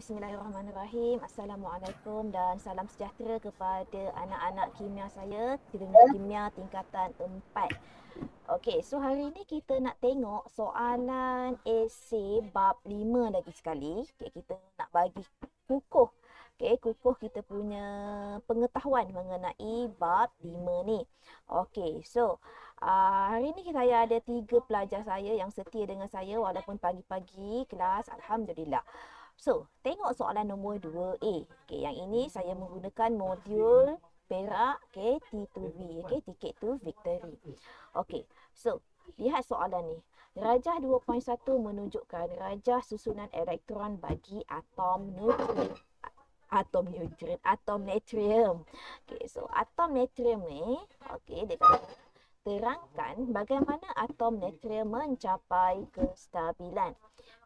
Bismillahirrahmanirrahim. Assalamualaikum dan salam sejahtera kepada anak-anak kimia saya, kimia tingkatan 4. Okey, so hari ni kita nak tengok soalan esei bab 5 lagi sekali. Okay, kita nak bagi kukuh. Okay, kukuh kita punya pengetahuan mengenai bab 5 ni. Okey, so hari ni saya ada 3 pelajar saya yang setia dengan saya walaupun pagi-pagi kelas. Alhamdulillah. So, tengok soalan nombor 2A. Okay, yang ini saya menggunakan modul Perak, okay, T2V, okay, tiket to victory. Okay, so lihat soalan ni. Rajah 2.1 menunjukkan rajah susunan elektron bagi atom natrium. Okay, so atom natrium ni, okay, dia kata terangkan bagaimana atom natrium mencapai kestabilan.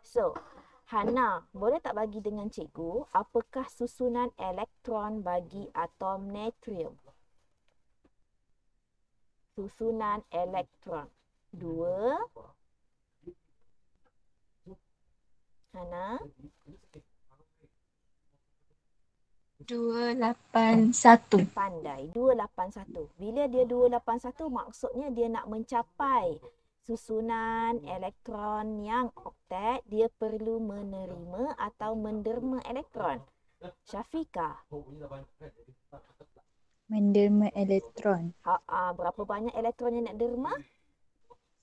So, Hana, boleh tak bagi dengan cikgu apakah susunan elektron bagi atom natrium? Susunan elektron. 2. Hana? 281. Pandai. 281. Bila dia 281, maksudnya dia nak mencapai susunan elektron yang oktet, dia perlu menerima atau menderma elektron. Syafiqah. Menderma elektron. Berapa banyak elektron yang nak derma?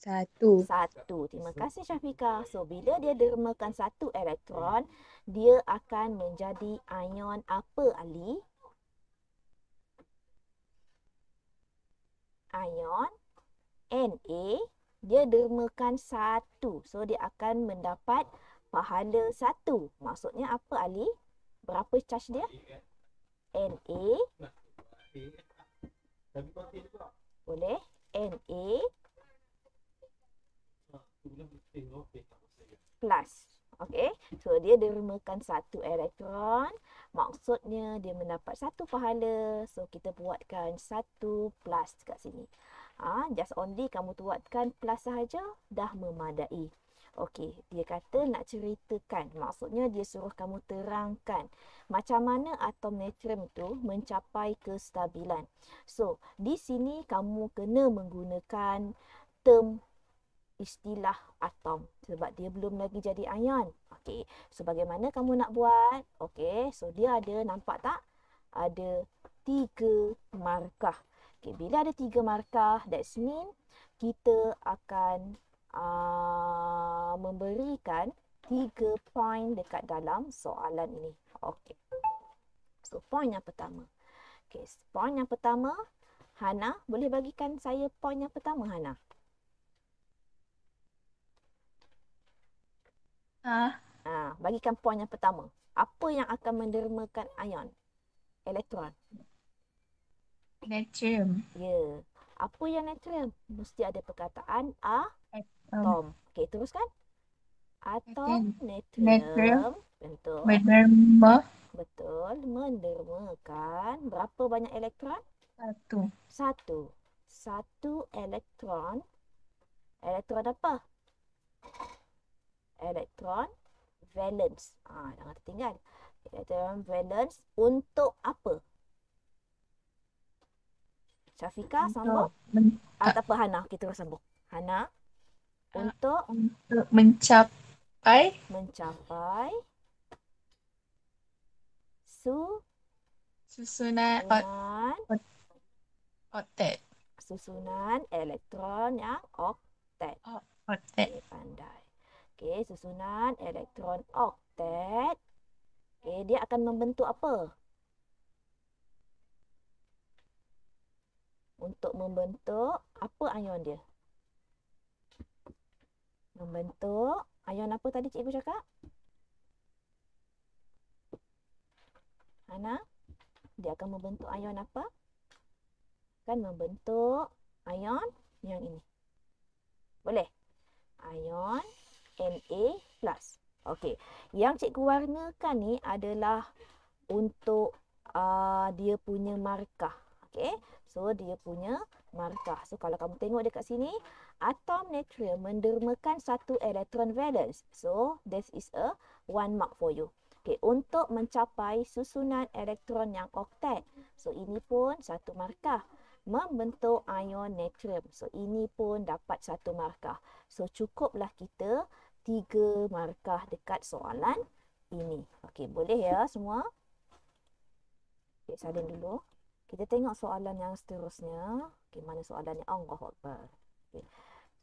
1. 1. Terima kasih Syafiqah. So, bila dia dermakan 1 elektron, dia akan menjadi ion apa, Ali? Ion Na, dia dermakan 1. So, dia akan mendapat pahala 1. Maksudnya apa, Ali? Berapa charge dia? Na. Boleh? Na plus. Okey. So, dia dermakan 1 elektron. Maksudnya dia mendapat 1 pahala. So, kita buatkan 1 plus kat sini. Just only kamu buatkan plus sahaja dah memadai. Okey, dia kata nak ceritakan. Maksudnya dia suruh kamu terangkan macam mana atom natrium tu mencapai kestabilan. So, di sini kamu kena menggunakan term istilah atom sebab dia belum lagi jadi ion. Okey, so bagaimana kamu nak buat? Okey, so dia ada, nampak tak? Ada 3 markah. Okey, bila ada 3 markah, that's mean kita akan memberikan 3 point dekat dalam soalan ini. Okey. So, point yang pertama. Okey, point yang pertama, Hana, boleh bagikan saya point yang pertama, Hana? Bagikan point yang pertama. Apa yang akan mendermakan ion? Elektron. Natrium. Ya. Apa yang natrium? Mesti ada perkataan atom. Okey, teruskan. Atom natrium. Betul. Menderma. Betul. Mendermakan. Berapa banyak elektron? 1. 1. 1 elektron. Elektron apa? Elektron valence. Jangan tertinggal. Elektron valence untuk apa? Syafiqah sambung. Tak apa, Hana. Kita terus sambung. Hana. Untuk mencapai susunan oktet. Susunan elektron yang oktet. Okay, pandai. Okey, susunan elektron oktet. Okey, dia akan membentuk apa? Untuk membentuk apa ion dia? Membentuk ion apa tadi cikgu cakap? Hana, dia akan membentuk ion apa? Akan membentuk ion yang ini. Boleh? Ion Na+. Okey, yang cikgu warnakan ni adalah untuk dia punya markah. Okey, so dia punya markah. So, kalau kamu tengok dekat sini, atom natrium mendermakan 1 elektron valence. So, this is a 1 mark for you. Okey, untuk mencapai susunan elektron yang oktet. So, ini pun satu markah. Membentuk ion natrium. So, ini pun dapat satu markah. So, cukuplah kita 3 markah dekat soalan ini. Okey, boleh ya semua? Okey, salin dulu. Kita tengok soalan yang seterusnya. Okey, mana soalannya? Allahu Akbar. Okey.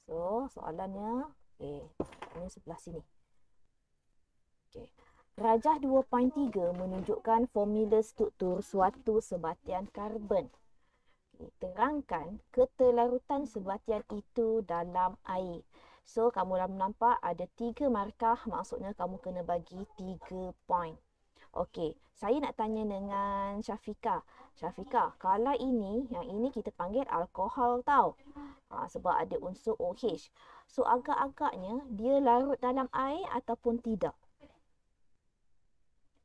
So, soalannya, okey, ini sebelah sini. Okey. Rajah 2.3 menunjukkan formula struktur suatu sebatian karbon. Terangkan keterlarutan sebatian itu dalam air. So, kamu dah nampak ada 3 markah, maksudnya kamu kena bagi 3 point. Okey, saya nak tanya dengan Syafika. Syafika, kalau ini, yang ini kita panggil alkohol tau. Sebab ada unsur OH. So, agak-agaknya dia larut dalam air ataupun tidak?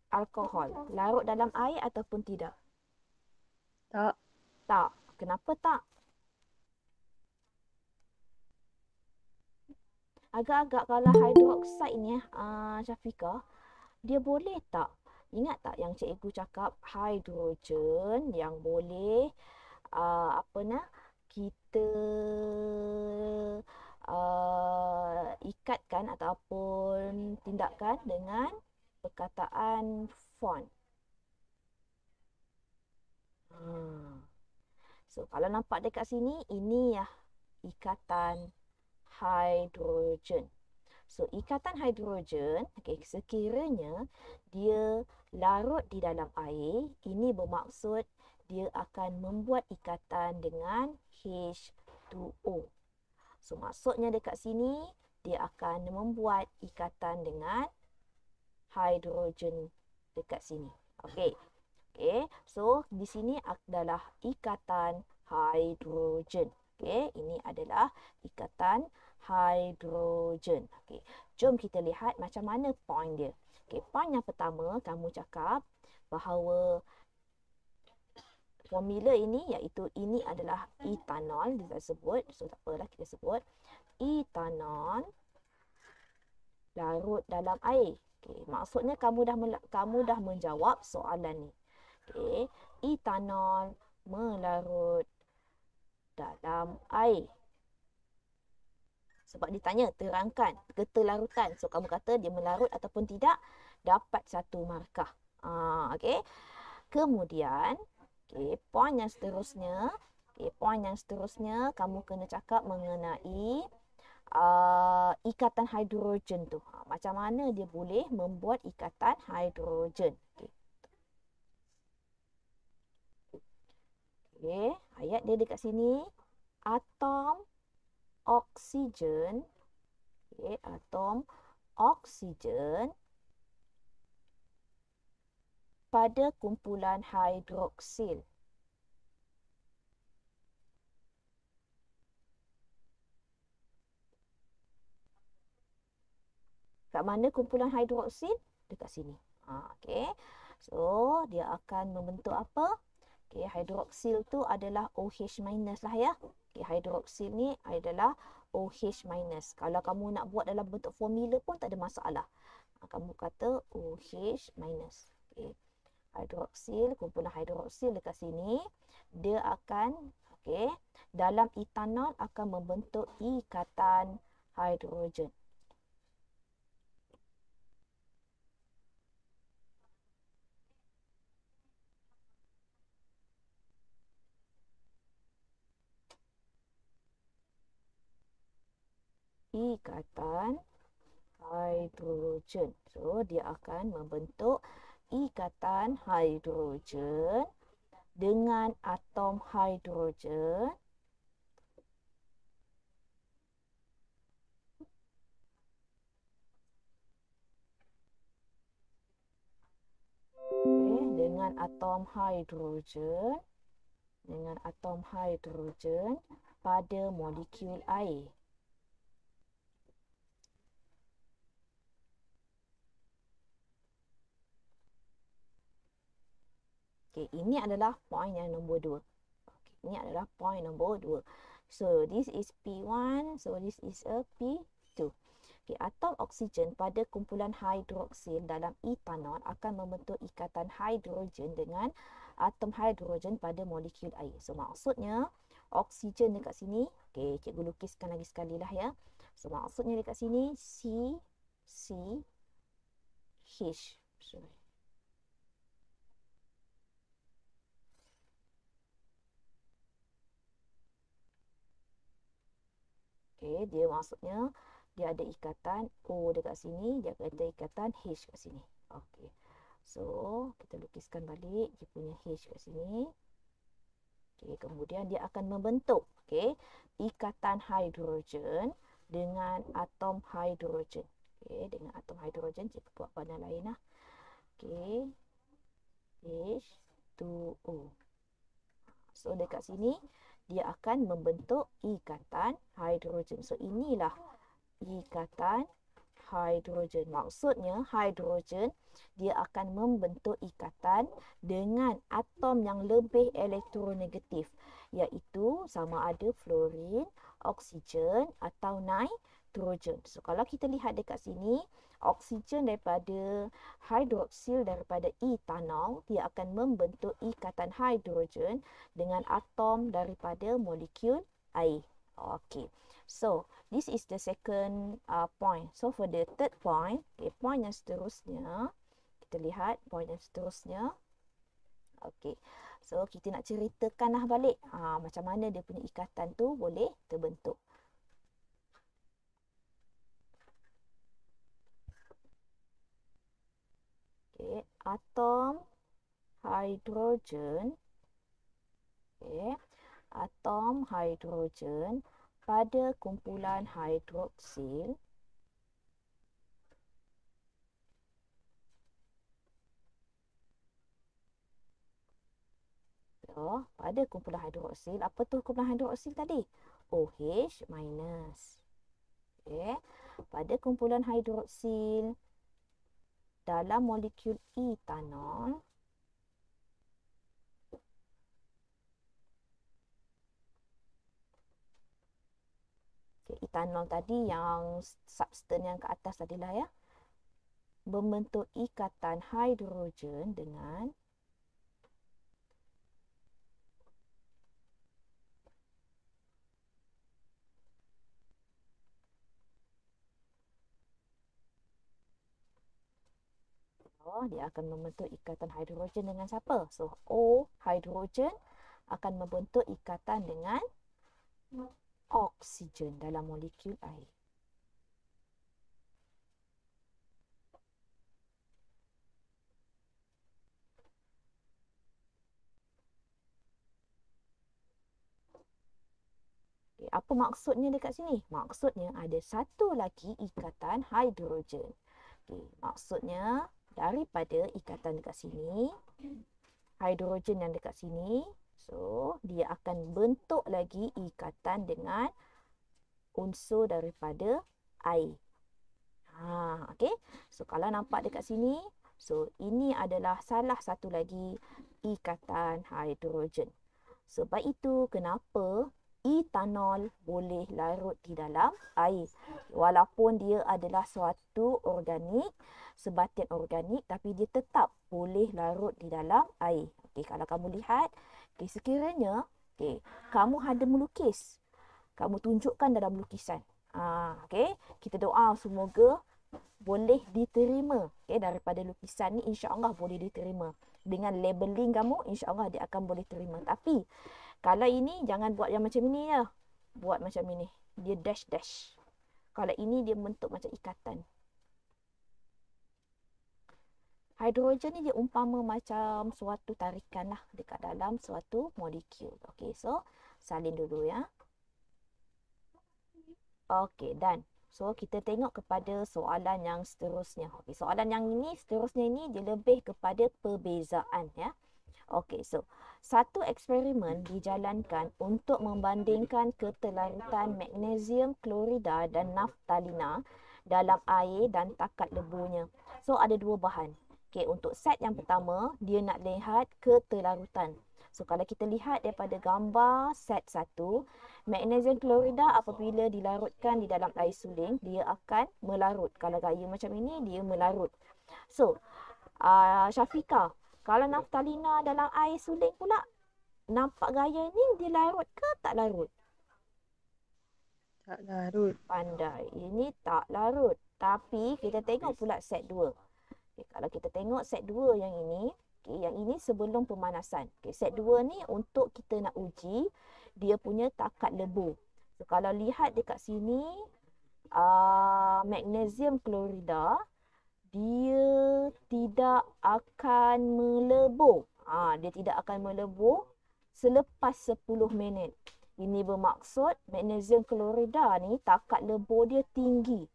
Alkohol larut dalam air ataupun tidak? Tak. Tak. Kenapa tak? Agak-agak kalau hidroksida ni, Syafika, dia boleh tak? Ingat tak yang cikgu cakap hidrogen yang boleh apa nak kita ikatkan ataupun tindakan dengan perkataan font. So, kalau nampak dekat sini, ini ya ikatan hidrogen. So, ikatan hidrogen, okay, sekiranya dia larut di dalam air, ini bermaksud dia akan membuat ikatan dengan H2O. So, maksudnya dekat sini, dia akan membuat ikatan dengan hidrogen dekat sini. Okey. Okey, so di sini adalah ikatan hidrogen. Okey, ini adalah ikatan hidrogen. Okey, jom kita lihat macam mana point dia. Okey, point yang pertama kamu cakap bahawa formula ini iaitu ini adalah etanol kita sebut. So tak apalah kita sebut etanol larut dalam air. Okey, maksudnya kamu dah menjawab soalan ni. Okey, etanol melarut dalam air. Sebab ditanya terangkan keterlarutan. So kamu kata dia melarut ataupun tidak, dapat satu markah. Okey. Kemudian, okey, poin yang seterusnya, kamu kena cakap mengenai ikatan hidrogen tu. Macam mana dia boleh membuat ikatan hidrogen. Okey. Okey, ayat dia dekat sini. Atom oksigen, okey, atom oksigen pada kumpulan hidroksil. Kat mana kumpulan hidroksil? Dekat sini. Okey. So, dia akan membentuk apa? Okey, hidroksil tu adalah OH minus lah ya. Okey, hidroksil ni adalah OH minus. Kalau kamu nak buat dalam bentuk formula pun tak ada masalah. Kamu kata OH minus. Okey. Hidroksil, kumpulan hidroksil dekat sini, dia akan dalam etanol akan membentuk ikatan hidrogen. Ikatan hidrogen. So, dia akan membentuk ikatan hidrogen dengan atom hidrogen dengan atom hidrogen pada molekul air. Okey, ini adalah point yang nombor 2. Okey, ini adalah point nombor 2. So, this is P1, so this is a P2. Okay, atom oksigen pada kumpulan hidroksil dalam etanol akan membentuk ikatan hidrogen dengan atom hidrogen pada molekul air. So, maksudnya oksigen dekat sini, okay, cikgu lukiskan lagi sekali lah ya. So, maksudnya dekat sini H. Sorry. Okay, dia maksudnya dia ada ikatan O dekat sini, dia ada ikatan H kat sini. Okay. So, kita lukiskan balik dia punya H kat sini. Okay, kemudian dia akan membentuk ikatan hidrogen dengan atom hidrogen. Okay, dengan atom hidrogen, kita buat warna lain lah. Okay, H2O. So, dekat sini dia akan membentuk ikatan hidrogen. So, inilah ikatan hidrogen. Maksudnya hidrogen dia akan membentuk ikatan dengan atom yang lebih elektronegatif, iaitu sama ada fluorin, oksigen atau nitrogen. So, kalau kita lihat dekat sini, oksigen daripada hidroksil daripada etanol, dia akan membentuk ikatan hidrogen dengan atom daripada molekul air. Okay. So, this is the second point. So, for the third point, point yang seterusnya, kita lihat point yang seterusnya. Okay. So, kita nak ceritakanlah balik macam mana dia punya ikatan tu boleh terbentuk. Okay. Atom hidrogen. Okay. Atom hidrogen pada kumpulan hidroksil pada kumpulan hidroksil, apa tu kumpulan hidroksil tadi? OH minus. Okay. Pada kumpulan hidroksil dalam molekul etanol, etanol tadi yang substan yang ke atas tadilah ya, membentuk ikatan hidrogen dengan dia akan membentuk ikatan hidrogen dengan siapa? So, O hidrogen akan membentuk ikatan dengan oksigen dalam molekul air. Okay, apa maksudnya dekat sini? Maksudnya ada satu lagi ikatan hidrogen. Okay, maksudnya daripada ikatan dekat sini, hidrogen yang dekat sini, so dia akan bentuk lagi ikatan dengan unsur daripada air. Okay. So, kalau nampak dekat sini, so ini adalah salah satu lagi ikatan hidrogen. Sebab itu kenapa etanol boleh larut di dalam air. Walaupun dia adalah suatu organik, sebatian organik, tapi dia tetap boleh larut di dalam air. Okay, kalau kamu lihat, sekiranya kamu ada melukis, kamu tunjukkan dalam lukisan. Okay, kita doa semoga boleh diterima daripada lukisan ni, insya-Allah boleh diterima. Dengan labeling kamu, insya-Allah dia akan boleh terima. Tapi kalau ini jangan buat yang macam ini ya. Buat macam ini. Dia dash-dash. Kalau ini dia bentuk macam ikatan. Hidrogen ni dia umpama macam suatu tarikan lah dekat dalam suatu molekul. Okey, so salin dulu ya. Okey, done. So, kita tengok kepada soalan yang seterusnya. Okay, soalan yang ini, seterusnya ini, dia lebih kepada perbezaan ya. Okey, so satu eksperimen dijalankan untuk membandingkan ketelarutan magnesium klorida dan naftalina dalam air dan takat lebunya. So, ada dua bahan. Okey, untuk set yang pertama, dia nak lihat ketelarutan. So kalau kita lihat daripada gambar set 1, magnesium klorida apabila dilarutkan di dalam air suling, dia akan melarut. Kalau gaya macam ini, dia melarut. So, Syafiqah, kalau naftalina dalam air suling pula, nampak gaya ni dia larut ke tak larut? Tak larut. Pandai. Ini tak larut. Tapi kita tengok pula set 2. Okay, kalau kita tengok set 2 yang ini, okay, yang ini sebelum pemanasan. Okay, set 2 ni untuk kita nak uji dia punya takat lebur. So, kalau lihat dekat sini, magnesium klorida, dia tidak akan melebur. Dia tidak akan melebur selepas 10 minit. Ini bermaksud magnesium klorida ni takat lebur dia tinggi.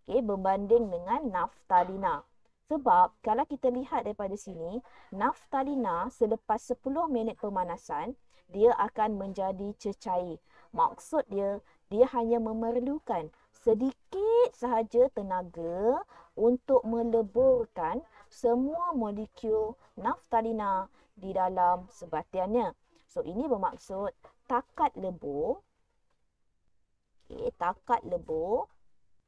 Okay, berbanding dengan naftalina. Sebab kalau kita lihat daripada sini, naftalina selepas 10 minit pemanasan, dia akan menjadi cecair. Maksud dia hanya memerlukan sedikit sahaja tenaga untuk meleburkan semua molekul naftalina di dalam sebatiannya. So, ini bermaksud takat lebur. Okay, takat lebur.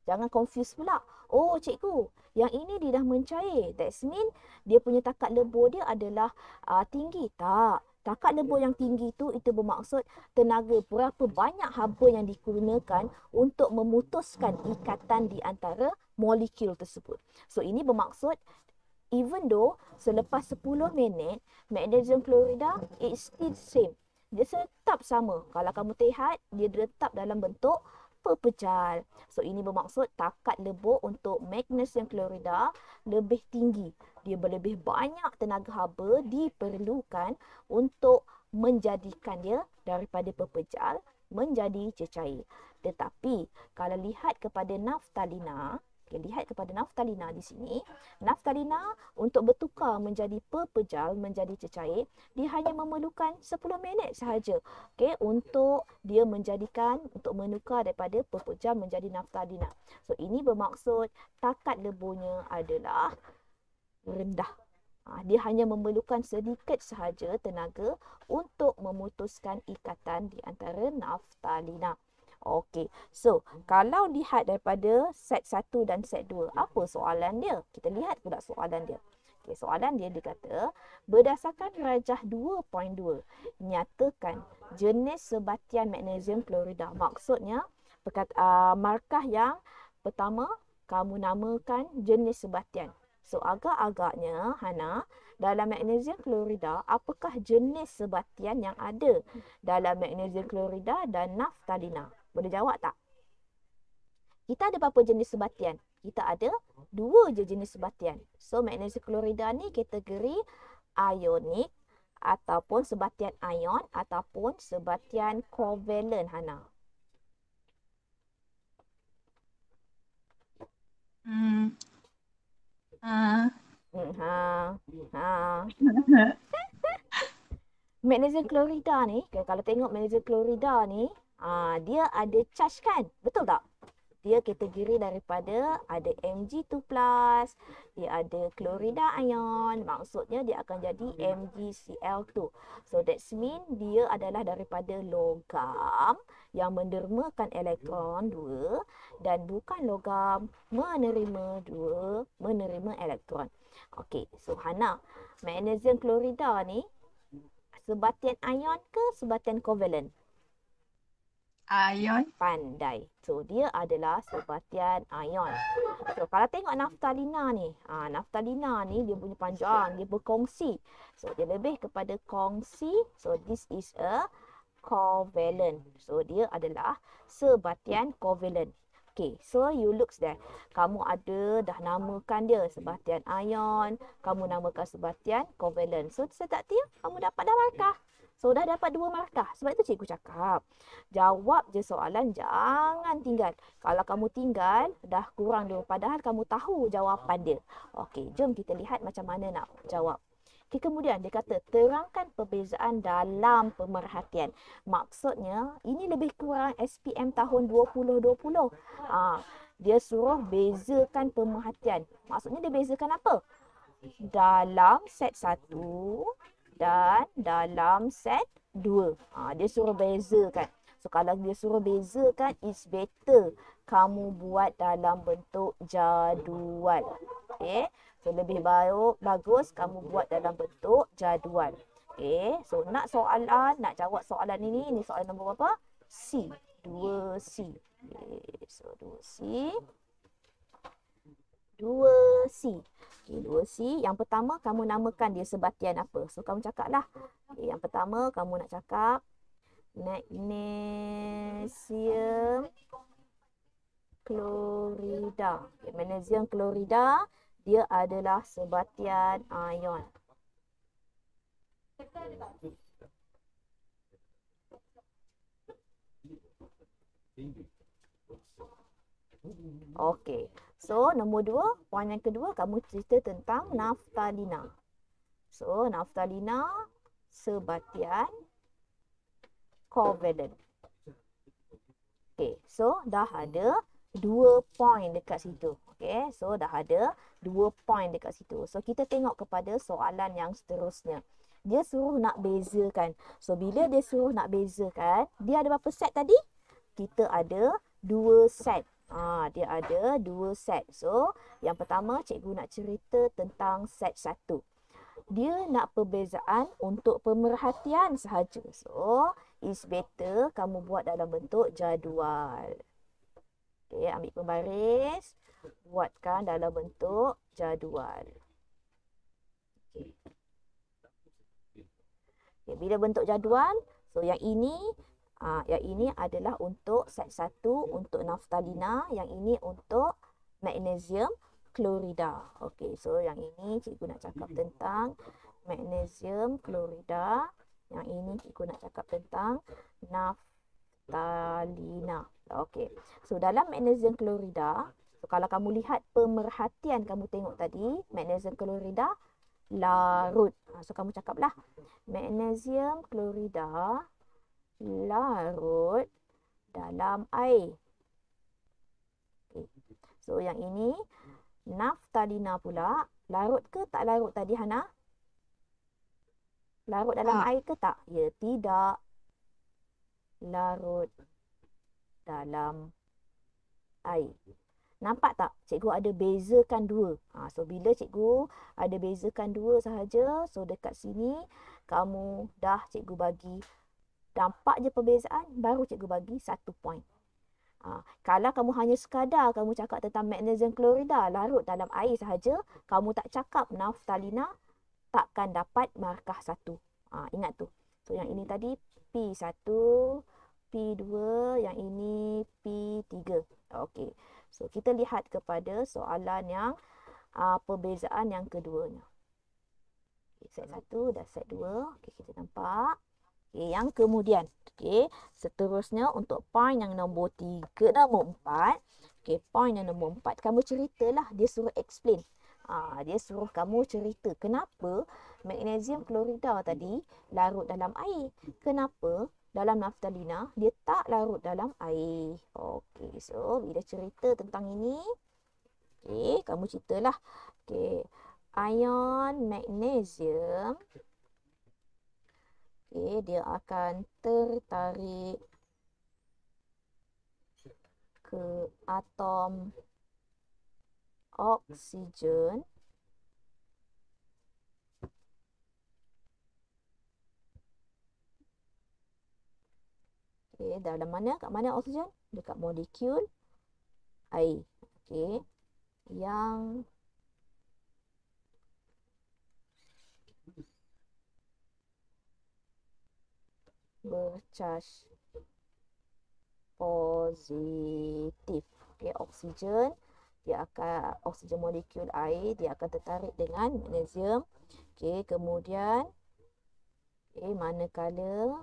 Jangan confuse pula. Oh, cikgu, yang ini dia dah mencair. That's mean dia punya takat lebur dia adalah tinggi. Tak. Takat lebur yang tinggi itu bermaksud tenaga berapa banyak haba yang digunakan untuk memutuskan ikatan di antara molekul tersebut. So, ini bermaksud even though selepas 10 minit, magnesium klorida is still same. Dia tetap sama. Kalau kamu lihat, dia tetap dalam bentuk pepejal. So, ini bermaksud takat lebur untuk magnesium klorida lebih tinggi. Dia lebih banyak tenaga haba diperlukan untuk menjadikan dia daripada pepejal menjadi cecair. Tetapi, kalau lihat kepada naftalina, lihat kepada naftalina di sini, naftalina untuk bertukar menjadi pepejal, menjadi cecair, dia hanya memerlukan 10 minit sahaja. Okay, untuk dia menjadikan, untuk menukar daripada pepejal menjadi naftalina. So, ini bermaksud takat leburnya adalah rendah. Dia hanya memerlukan sedikit sahaja tenaga untuk memutuskan ikatan di antara naftalina. Okey, so kalau lihat daripada set 1 dan set 2, apa soalan dia? Kita lihat pula soalan dia. Okay, soalan dia dikata, berdasarkan rajah 2.2, nyatakan jenis sebatian magnesium klorida. Maksudnya, markah yang pertama, kamu namakan jenis sebatian. So, agak-agaknya, Hana, dalam magnesium klorida, apakah jenis sebatian yang ada dalam magnesium klorida dan naftalina? Boleh jawab tak? Kita ada berapa jenis sebatian? Kita ada 2 je jenis sebatian. So, magnesium klorida ni kategori ionik ataupun sebatian ion ataupun sebatian kovalen, Hana. Magnesium klorida ni, kalau tengok magnesium klorida ni, dia ada charge kan? Betul tak? Dia kategori daripada ada Mg2+, dia ada klorida ion, maksudnya dia akan jadi MgCl2. So that's mean dia adalah daripada logam yang mendermakan elektron 2 dan bukan logam menerima elektron. Okey, so Hana, magnesium klorida ni sebatian ion ke sebatian kovalen? Ion. Pandai. So, dia adalah sebatian ion. So, kalau tengok naftalina ni, naftalina ni dia punya panjang, dia berkongsi. So, dia lebih kepada kongsi. So, this is a covalent. So, dia adalah sebatian covalent. Okay, so you looks there. Kamu ada dah namakan dia sebatian ion, kamu namakan sebatian covalent. So, setaktir kamu dapat dah markah. So, dah dapat 2 markah. Sebab itu cikgu cakap, jawab je soalan, jangan tinggal. Kalau kamu tinggal, dah kurang 2. Padahal kamu tahu jawapan dia. Okey, jom kita lihat macam mana nak jawab. Okay, kemudian dia kata, terangkan perbezaan dalam pemerhatian. Maksudnya, ini lebih kurang SPM tahun 2020. Dia suruh bezakan pemerhatian. Maksudnya dia bezakan apa? Dalam set 1 dan dalam set 2. Dia suruh bezakan. So kalau dia suruh bezakan, it's better kamu buat dalam bentuk jadual. Okay. So lebih bagus kamu buat dalam bentuk jadual. Okay. So nak jawab soalan ini soalan nombor berapa? C. 2C. Okay. So 2C. 2C. Okay, 2C. Yang pertama kamu namakan dia sebatian apa? So kamu cakaplah. Okay, yang pertama kamu nak cakap magnesium klorida. Okay, magnesium klorida dia adalah sebatian ion. Okey. So, nombor 2, poin yang kedua, kamu cerita tentang naftalina. So, naftalina sebatian kovalent. Okey, so dah ada 2 poin dekat situ. Okey, so dah ada 2 poin dekat situ. So, kita tengok kepada soalan yang seterusnya. Dia suruh nak bezakan. So, bila dia suruh nak bezakan, dia ada berapa set tadi? Kita ada 2 set. Dia ada 2 set. So, yang pertama cikgu nak cerita tentang set 1. Dia nak perbezaan untuk pemerhatian sahaja. So, it's better kamu buat dalam bentuk jadual. Okay, ambil pembaris. Buatkan dalam bentuk jadual. Okay. Okay, bila bentuk jadual, so yang ini adalah untuk set 1 untuk naftalina, yang ini untuk magnesium klorida. Okey, so yang ini cikgu nak cakap tentang magnesium klorida, yang ini cikgu nak cakap tentang naftalina. Okey. So dalam magnesium klorida, so kalau kamu lihat pemerhatian kamu tengok tadi, magnesium klorida larut. So kamu cakaplah magnesium klorida larut dalam air. Okay. So yang ini naftalina pula larut ke tak larut tadi Hana? Larut dalam air ke tak? Ya, tidak. Larut dalam air. Nampak tak? Cikgu ada bezakan 2. So bila cikgu ada bezakan 2 sahaja, so dekat sini kamu dah cikgu bagi nampak je perbezaan, baru cikgu bagi 1 poin. Kalau kamu hanya sekadar kamu cakap tentang magnesium klorida larut dalam air sahaja, kamu tak cakap naftalina, takkan dapat markah 1. Ingat tu. So yang ini tadi P1, P2, yang ini P3. Okey. So kita lihat kepada soalan yang perbezaan yang keduanya. Okay, set 1 dan set 2. Okey, kita nampak. Okay, yang kemudian, okay, seterusnya untuk poin yang nombor 3, nombor 4. Okay, poin yang nombor 4, kamu ceritalah, dia suruh explain. Dia suruh kamu cerita kenapa magnesium klorida tadi larut dalam air. Kenapa dalam naftalina dia tak larut dalam air. Okey, so bila cerita tentang ini, okey, kamu ceritalah. Okey, ion magnesium, okey, dia akan tertarik ke atom oksigen dalam mana? Kat mana oksigen? Dekat molekul air. Okey. Yang bercas positif. Okey, oksigen oksigen molekul air dia akan tertarik dengan magnesium. Okey, kemudian manakala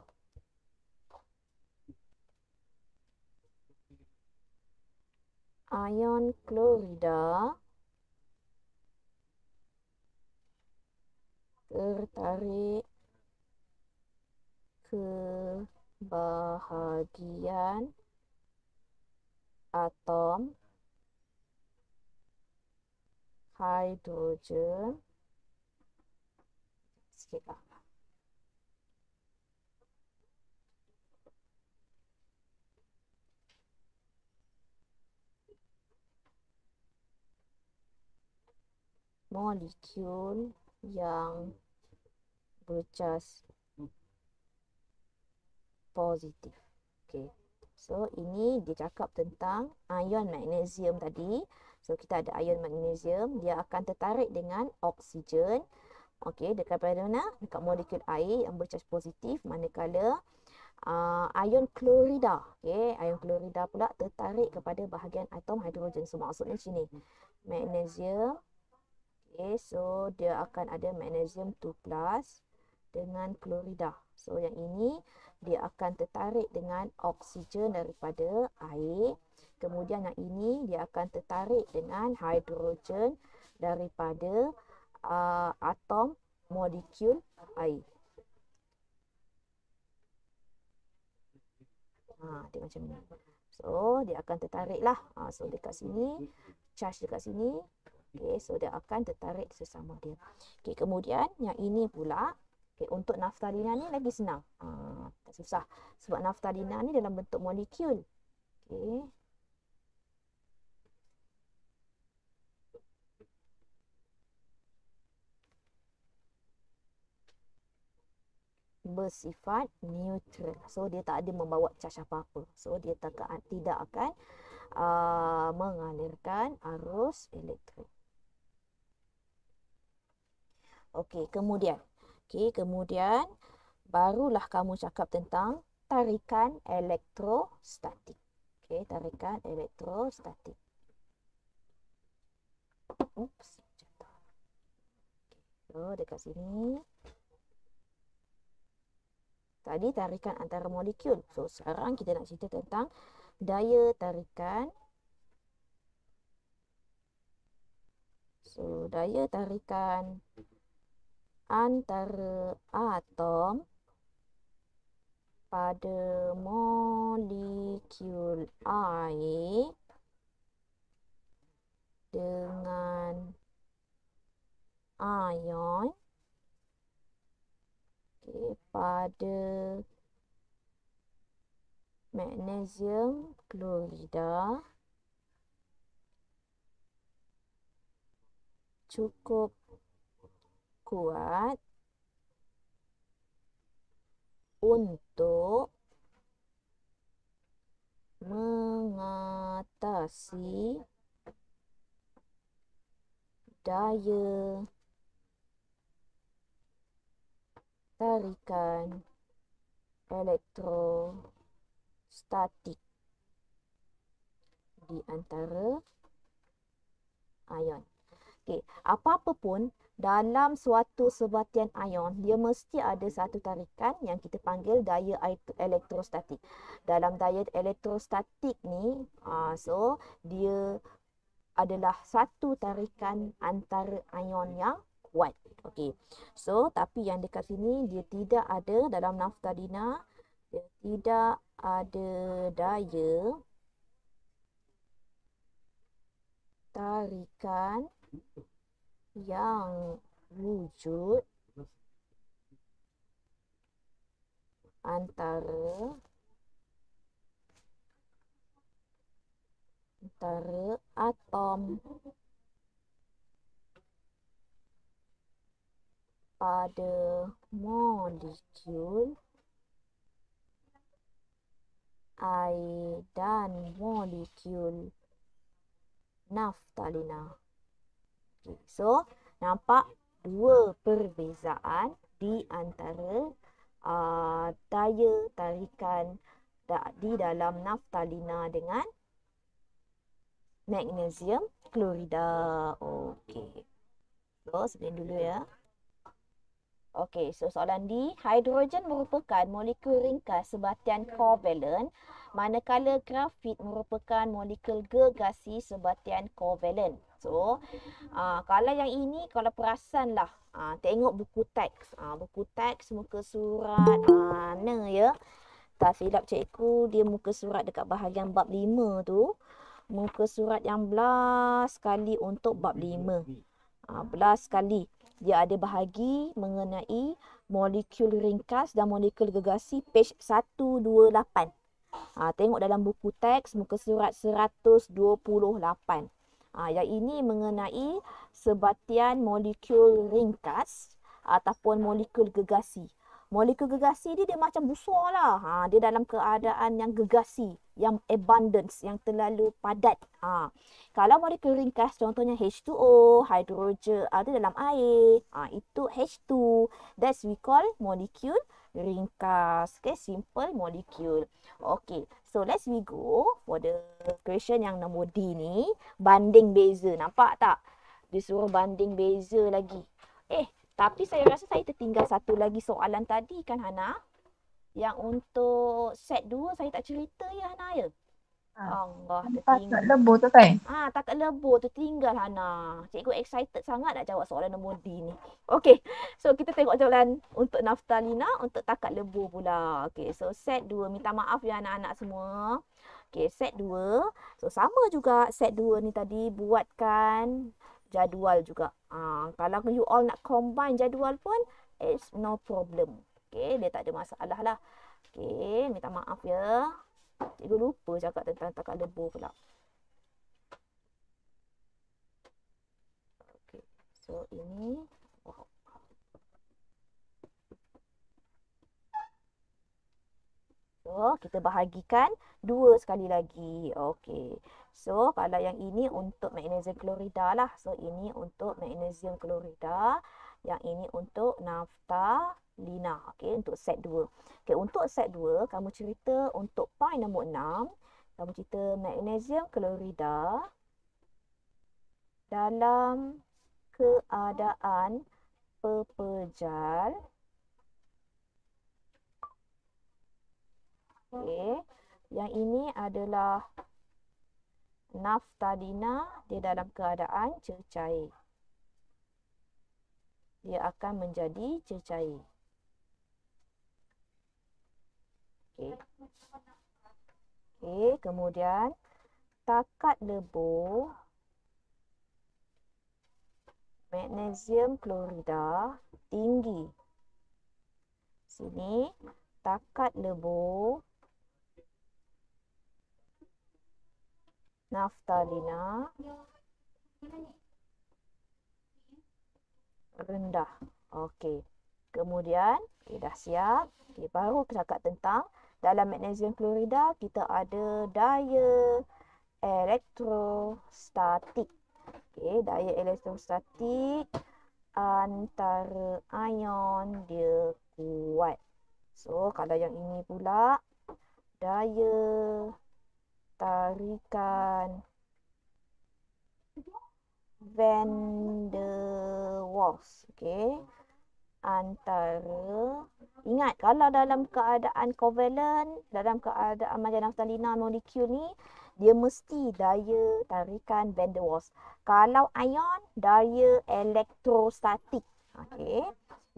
ion klorida tertarik ke bahagian atom hidrogen sikitlah. molekul yang bercas positif. Okey. So, ini dia cakap tentang ion magnesium tadi. So, kita ada ion magnesium. Dia akan tertarik dengan oksigen. Okey, dekat pada mana? Dekat molekul air yang bercas positif. Manakala ion klorida. Okey, ion klorida pula tertarik kepada bahagian atom hidrogen. So, maksudnya sini. Magnesium. Okey, so dia akan ada magnesium 2+ dengan klorida. So, yang ini dia akan tertarik dengan oksigen daripada air. Kemudian yang ini dia akan tertarik dengan hidrogen daripada atom molekul air. Dia macam ni. So, dia akan tertarik lah. So, dekat sini, charge dekat sini. Okay, so dia akan tertarik sesama dia. Okay, kemudian yang ini pula. Okay, untuk naftalina ni lagi senang. Tak susah. Sebab naftalina ni dalam bentuk molekul. Okay. Bersifat neutral. So, dia tak ada membawa charge apa-apa. So, dia tidak akan mengalirkan arus elektrik. Okey, kemudian. Kemudian barulah kamu cakap tentang tarikan elektrostatik. Okey, tarikan elektrostatik. Oops, jatuh. So, dekat sini. Tadi tarikan antara molekul. So, sekarang kita nak cerita tentang daya tarikan. So, daya tarikan antara atom pada molekul air dengan ion pada magnesium klorida cukup kuat untuk mengatasi daya tarikan elektrostatik di antara ion. Okey, apa-apa pun dalam suatu sebatian ion, dia mesti ada satu tarikan yang kita panggil daya elektrostatik. Dalam daya elektrostatik ni, so dia adalah satu tarikan antara ion yang kuat. Okey. So, tapi yang dekat sini dia tidak ada dalam naftalina, dia tidak ada daya tarikan yang wujud antara atom pada molekul air dan molekul naftalina. Okay, so, nampak dua perbezaan di antara daya tarikan di dalam naftalina dengan magnesium klorida. Okey. So, sebentar dulu ya. Okey, so soalan D, hidrogen merupakan molekul ringkas sebatian kovalen, manakala grafit merupakan molekul gergasi sebatian kovalen. So, kalau yang ini, kalau perasanlah, tengok buku teks. Buku teks, muka surat, mana ya? Tak silap cikgu, dia muka surat dekat bahagian bab 5 tu. Muka surat yang belas sekali untuk bab 5. Belas sekali. Dia ada bahagi mengenai molekul ringkas dan molekul gergasi page 128. Tengok dalam buku teks muka surat 128. Yang ini mengenai sebatian molekul ringkas ataupun molekul gegasi. Molekul gegasi dia macam busur lah. Dia dalam keadaan yang gegasi, yang abundance, yang terlalu padat. Kalau molekul ringkas contohnya H2O, hidrogen, ada dalam air. Itu H2. That's we call molekul ringkas. Okay, simple molecule. Okay, so let's we go for the question yang nombor D ni. Banding beza. Nampak tak? Dia suruh banding beza lagi. Tapi saya rasa saya tertinggal satu lagi soalan tadi kan Hana. Yang untuk set 2 saya tak cerita ya Hana ya. Allah, tertinggal. Tak lebur tu kan? Takat lebur tertinggal Hana. Cikgu excited sangat nak jawab soalan nombor D ni. Okey. So kita tengok soalan untuk Naftalina untuk takat lebur pula. Okey, so set 2. Minta maaf ya anak-anak semua. Okey, set 2. So sama juga set 2 ni tadi buatkan jadual juga. Kalau you all nak combine jadual pun it's no problem. Okey, dia tak ada masalah lah. Okey, minta maaf ya. Cikgu lupa cakap tentang takat lebur pula. Okey, so ini So, kita bahagikan 2 sekali lagi. Okey. So, kalau yang ini untuk magnesium klorida lah. So, ini untuk magnesium klorida. Yang ini untuk naftalina. Okey, untuk set 2. Okey, untuk set 2, kamu cerita untuk point nombor 6. Kamu cerita magnesium klorida dalam keadaan pepejal. Okey. Yang ini adalah naftalina, dia dalam keadaan cecair. Dia akan menjadi cecair. Okey. Okey, kemudian takat lebur magnesium klorida tinggi. Sini takat lebur naftalina rendah. Okey. Kemudian, dah siap. Baru cakap tentang dalam magnesium klorida kita ada daya elektrostatik. Daya elektrostatik antara ion dia kuat. So, kalau yang ini pula daya tarikan van der Waals. Antara, ingat kalau dalam keadaan covalent, dalam keadaan macam naftalina molekul ni, dia mesti daya tarikan van der Waals. Kalau ion, daya elektrostatik.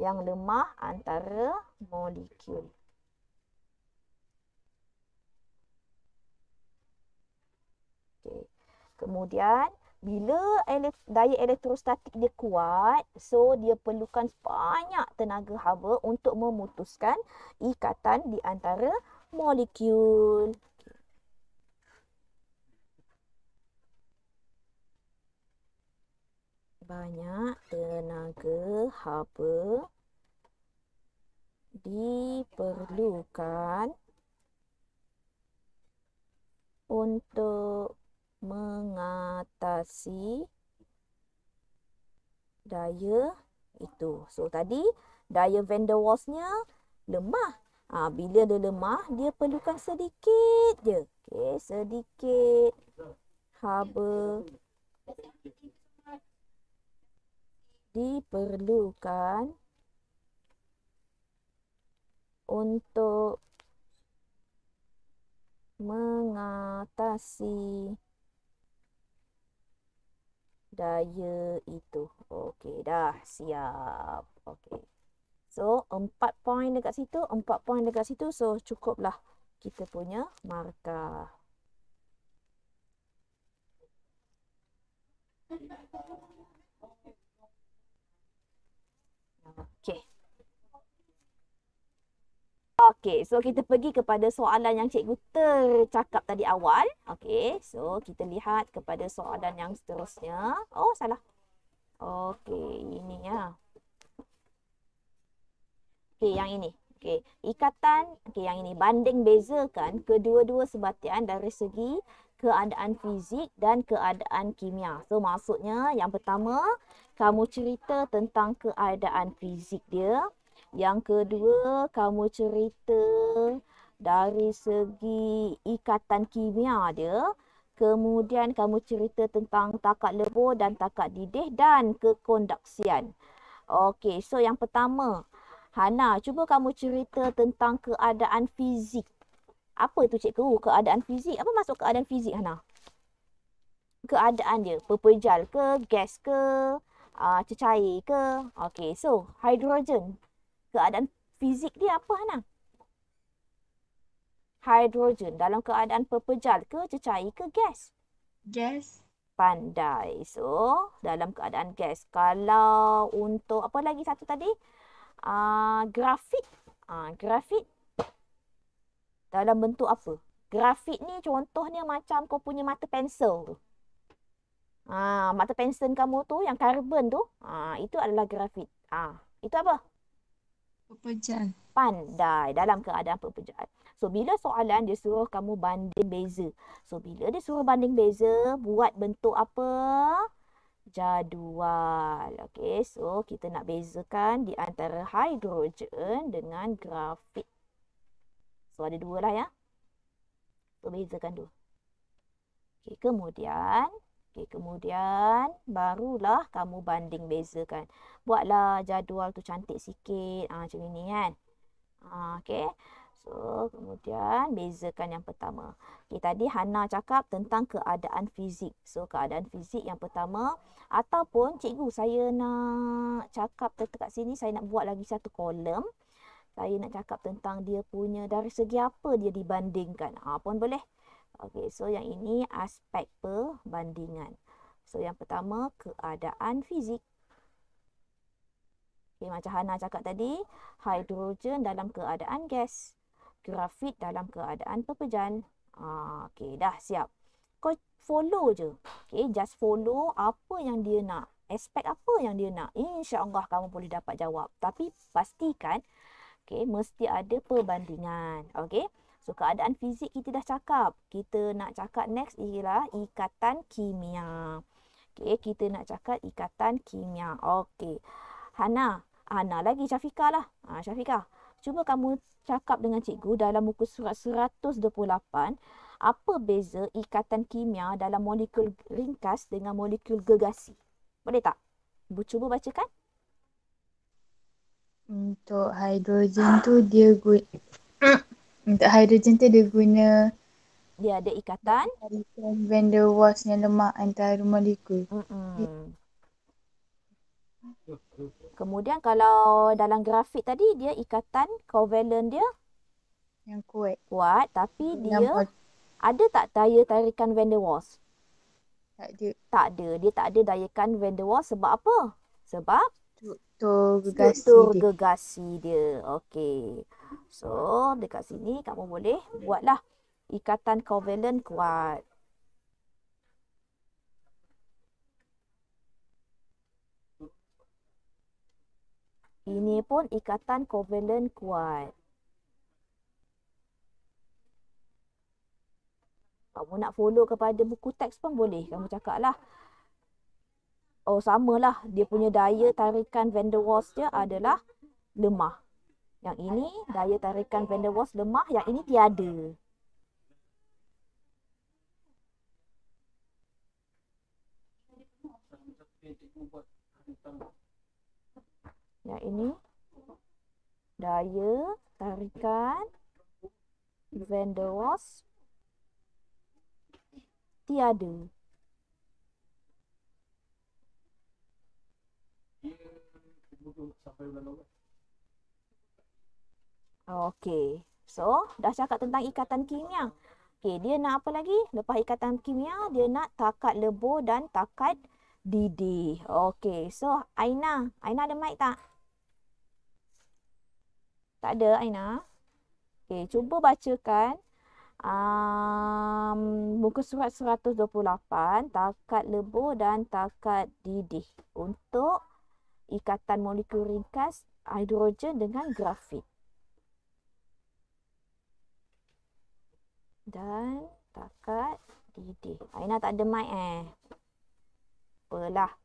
Yang lemah antara molekul. Kemudian bila daya elektrostatik dia kuat, so dia perlukan banyak tenaga haba untuk memutuskan ikatan di antara molekul. Banyak tenaga haba diperlukan untuk mengatasi daya itu. So tadi daya van der Waals-nya lemah. Bila dia lemah, dia perlukan sedikit je. Sedikit haba diperlukan untuk mengatasi daya itu. Okey, dah siap. Okey. So, 4 poin dekat situ, 4 poin dekat situ. So, cukuplah kita punya markah. Okey. Okey, so kita pergi kepada soalan yang cikgu tercakap tadi awal. Okey, so kita lihat kepada soalan yang seterusnya. Oh, salah. Okey, ini ya. Okey, yang ini. Okey, ikatan, okey yang ini banding bezakan kedua-dua sebatian dari segi keadaan fizik dan keadaan kimia. So maksudnya yang pertama, kamu cerita tentang keadaan fizik dia. Yang kedua, kamu cerita dari segi ikatan kimia dia. Kemudian kamu cerita tentang takat lebur dan takat didih dan kekondaksian. Okey, so yang pertama, Hana, cuba kamu cerita tentang keadaan fizik. Apa itu cikgu? Keadaan fizik. Apa maksud keadaan fizik, Hana? Keadaan dia, pepejal ke, gas ke, cecair ke. Okey, so hidrogen. Keadaan fizik dia apa, Hana? Hidrogen dalam keadaan pepejal ke, cecair ke, gas? Gas. Pandai. So, dalam keadaan gas. Kalau untuk apa lagi satu tadi? Grafit. Grafit dalam bentuk apa? Grafit ni contohnya macam kau punya mata pensel tu. Mata pensel kamu tu yang karbon tu, itu adalah grafit. Itu apa? Pepejal. Pandai dalam keadaan pepejal. So, bila soalan dia suruh kamu banding beza. So, bila dia suruh banding beza, buat bentuk apa? Jadual. Okey, so kita nak bezakan di antara hidrogen dengan grafit. So, ada dua lah ya. So, bezakan dua. Okey, kemudian barulah kamu banding bezakan. Buatlah jadual tu cantik sikit. Macam ini kan. Okey. So, kemudian bezakan yang pertama. Okey, tadi Hana cakap tentang keadaan fizik. So, keadaan fizik yang pertama. Ataupun cikgu saya nak cakap dekat sini, saya nak buat lagi satu kolom. Saya nak cakap tentang dia punya dari segi apa dia dibandingkan. Pun boleh. Okey, so yang ini aspek perbandingan. So, yang pertama keadaan fizik. Okay, macam Hana cakap tadi, hidrogen dalam keadaan gas, grafit dalam keadaan pepejal. Okey, dah siap. Kau follow je. Okay, just follow apa yang dia nak. Aspek apa yang dia nak. InsyaAllah kamu boleh dapat jawab. Tapi pastikan, okay, mesti ada perbandingan. Okay. So, keadaan fizik kita dah cakap. Kita nak cakap next ialah ikatan kimia. Okay, kita nak cakap ikatan kimia. Okey. Hana lagi Syafiqah lah. Syafiqah, cuba kamu cakap dengan cikgu dalam muka surat 128, apa beza ikatan kimia dalam molekul ringkas dengan molekul gergasi? Boleh tak? Cuba bacakan. Untuk hidrogen tu dia guna Dia ada ikatan van der Waals yang lemah antara molekul. Kemudian kalau dalam grafit tadi dia ikatan kovalent dia yang kuat. Tapi dia ada tak daya tarikan van der Waals? Tak ada. Tak ada. Dia tak ada dayakan van der Waals sebab apa? Sebab struktur gergasi dia. Okey. So, dekat sini kamu boleh buatlah ikatan kovalent kuat. Ini pun ikatan kovalent kuat. Kamu nak follow kepada buku teks pun boleh. Kamu cakap lah. Oh, samalah. Dia punya daya tarikan van der Waals dia adalah lemah. Yang ini daya tarikan van der Waals lemah. Yang ini tiada. Yang ini daya tarikan van der Waals tiada. Okey. So, dah cakap tentang ikatan kimia. Okey, dia nak apa lagi? Lepas ikatan kimia, dia nak takat lebur dan takat didih. Okey. So, Aina ada mic tak? Tak ada, Aina? Okey, cuba bacakan muka surat 128, takat lebur dan takat didih untuk ikatan molekul ringkas hidrogen dengan grafit. Dan takat didih. Aina tak ada mic Apalah.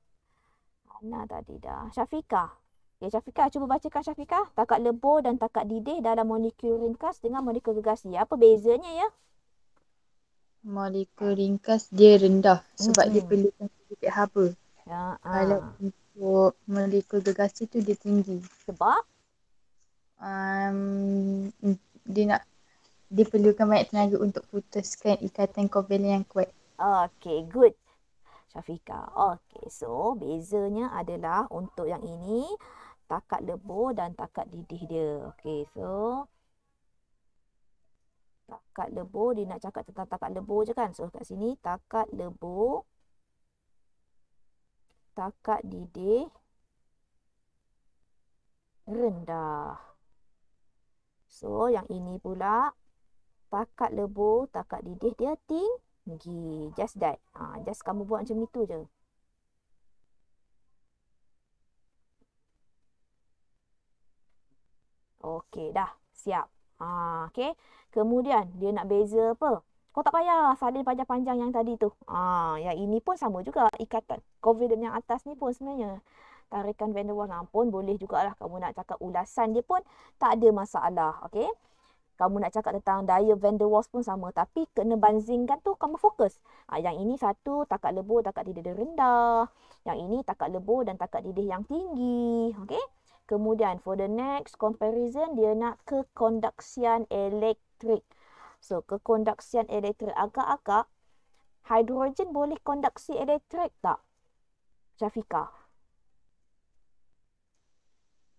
Aina tadi dah. Syafiqah. Okay, Syafiqah, cuba bacakan Syafiqah. Takat lebur dan takat didih dalam molekul ringkas dengan molekul gergasi. Apa bezanya ya? Molekul ringkas dia rendah sebab dia Mm-mm. perlukan sedikit haba. Ya, Kalau untuk molekul gergasi tu dia tinggi. sebab? Dia nak dia perlukan banyak tenaga untuk putuskan ikatan kovalen yang kuat. Okay, good. Syafiqah. Okay, so bezanya adalah untuk yang ini takat lebur dan takat didih dia. Okay, so takat lebur, dia nak cakap tentang takat lebur je kan. So kat sini takat lebur, takat didih rendah. So yang ini pula takat lebur, takat didih dia tinggi. Just that. Just kamu buat macam itu je. Okey, dah. Siap. Okey. Kemudian, dia nak beza apa? Kau tak payah salin panjang-panjang yang tadi tu. Yang ini pun sama juga ikatan. Covalent yang atas ni pun sebenarnya. Tarikan van der Waals pun boleh jugalah. Kamu nak cakap ulasan dia pun tak ada masalah. Okey. Kamu nak cakap tentang daya van der Waals pun sama. Tapi kena banzingkan tu kamu fokus. Yang ini satu, takat lebur, takat didih dia rendah. Yang ini takat lebur dan takat didih yang tinggi. Okey. Kemudian for the next comparison, dia nak kekondaksian elektrik. So, kekondaksian elektrik agak-agak hidrogen boleh kondaksi elektrik tak? Syafiqah?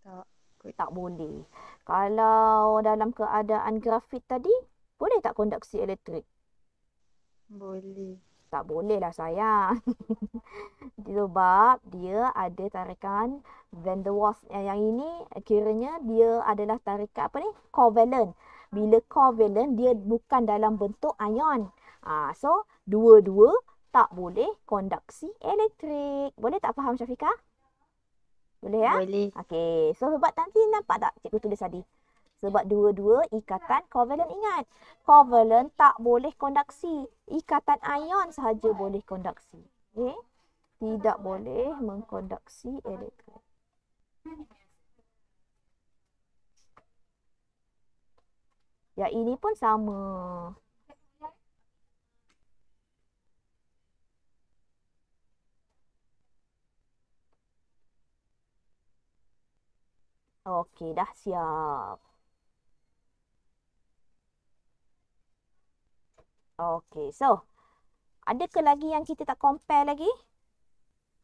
Tak. Tak boleh. Kalau dalam keadaan grafit tadi, boleh tak kondaksi elektrik? Boleh. Tak boleh lah sayang. Sebab dia ada tarikan van der Waals. Yang ini kiranya dia adalah tarikan apa ni? Covalent. Bila covalent dia bukan dalam bentuk ion. So dua-dua tak boleh kondaksi elektrik. Boleh tak faham Syafiqah? Boleh ya? Boleh. Okey. So sebab nanti nampak tak cikgu tulis tadi? Sebab dua-dua ikatan covalent. Ingat, covalent tak boleh kondaksi. Ikatan ion sahaja boleh kondaksi. Okey? Tidak boleh mengkondaksi elektron. Yang ini pun sama. Okey, dah siap. Okey, so adakah lagi yang kita tak compare lagi?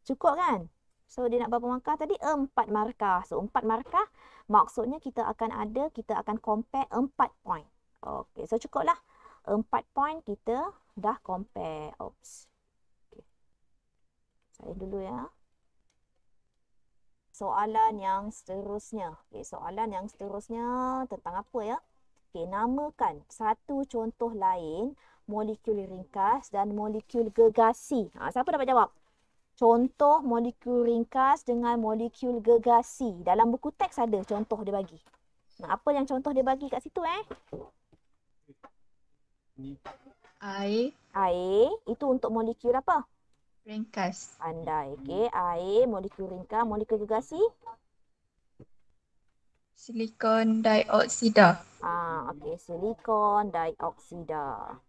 Cukup kan? So dia nak berapa markah tadi? 4 markah. So 4 markah maksudnya kita akan compare 4 point. Okey, so cukuplah. 4 point kita dah compare. Oops. Okay. Saya dulu ya. Soalan yang seterusnya. Okey, soalan yang seterusnya tentang apa ya? Okey, namakan satu contoh lain molekul ringkas dan molekul gergasi. Siapa dapat jawab? Contoh molekul ringkas dengan molekul gergasi. Dalam buku teks ada contoh dia bagi. Apa yang contoh dia bagi kat situ Air Air itu untuk molekul apa? ringkas. Pandai. Okey, air, molekul ringkas, molekul gergasi. Silikon dioksida. Okey, silikon dioksida.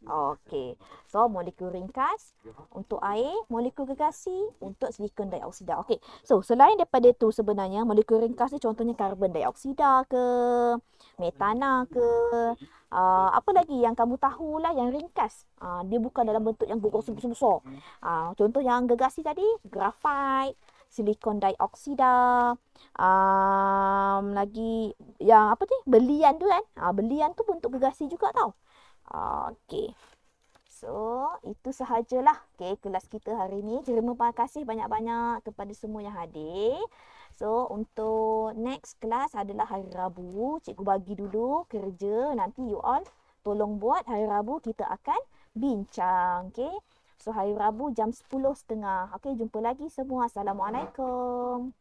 Okey. So, molekul ringkas untuk air, molekul gergasi untuk silikon dioksida. Okey. So, selain daripada tu sebenarnya molekul ringkas ni contohnya karbon dioksida ke, metana ke, apa lagi yang kamu tahulah yang ringkas. Dia bukan dalam bentuk yang besar-besar. Contoh yang gergasi tadi, grafit, silikon dioksida, lagi yang apa tu? Belian tu kan? Belian tu bentuk gergasi juga tau. Okey. So, itu sahajalah kelas kita hari ni. Terima kasih banyak-banyak kepada semua yang hadir. So, untuk next kelas adalah hari Rabu. Cikgu bagi dulu kerja. Nanti you all tolong buat. Hari Rabu kita akan bincang. So, hari Rabu jam 10.30. Jumpa lagi semua. Assalamualaikum.